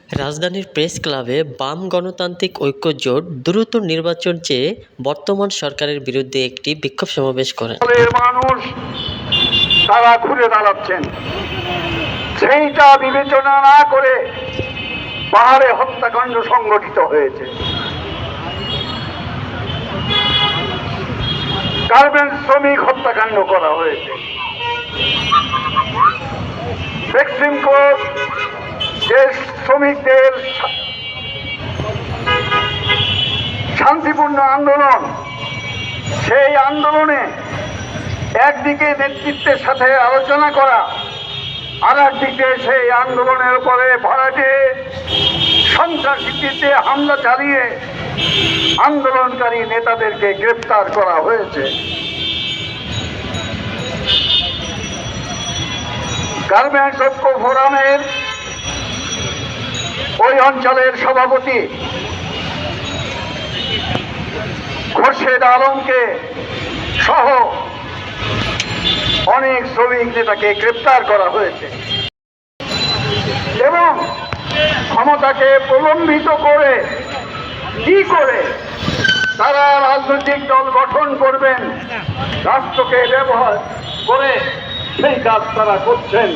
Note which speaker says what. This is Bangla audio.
Speaker 1: রাজধানীর প্রেস ক্লাবে বাম গণতান্ত্রিক ঐক্য জোট দ্রুত নির্বাচন চেয়ে বর্তমান সরকারের বিরুদ্ধে একটি বিক্ষোভ সমাবেশ করে।
Speaker 2: মানুষ তারা ঘুরে দাঁড়াচ্ছেন, সেইটা বিবেচনা না করে পাহাড়ে হত্যাকাণ্ড সংঘটিত হয়েছে। গার্মেন্টস শ্রমিক হত্যাকাণ্ড করা হয়েছে। বেক্সিমকো যে শ্রমিকদের শান্তিপূর্ণ আন্দোলন, সেই আন্দোলনে একদিকে নেতৃত্বের সাথে আলোচনা করা, আর একদিকে সেই আন্দোলনের উপরে ভাড়াটে সন্ত্রাসীতে হামলা চালিয়ে আন্দোলনকারী নেতাদেরকে গ্রেপ্তার করা হয়েছে। গার্মেন্টস ঐক্য ফোরামের ওই অঞ্চলের সভাপতি খোরশেদ আলমকে সহ অনেক শ্রমিক নেতাকে গ্রেপ্তার করা হয়েছে এবং ক্ষমতাকে প্রলম্বিত করে কি করে তারা রাজনৈতিক দল গঠন করবেন, রাষ্ট্রকে ব্যবহার করে সেই কাজ তারা করছেন।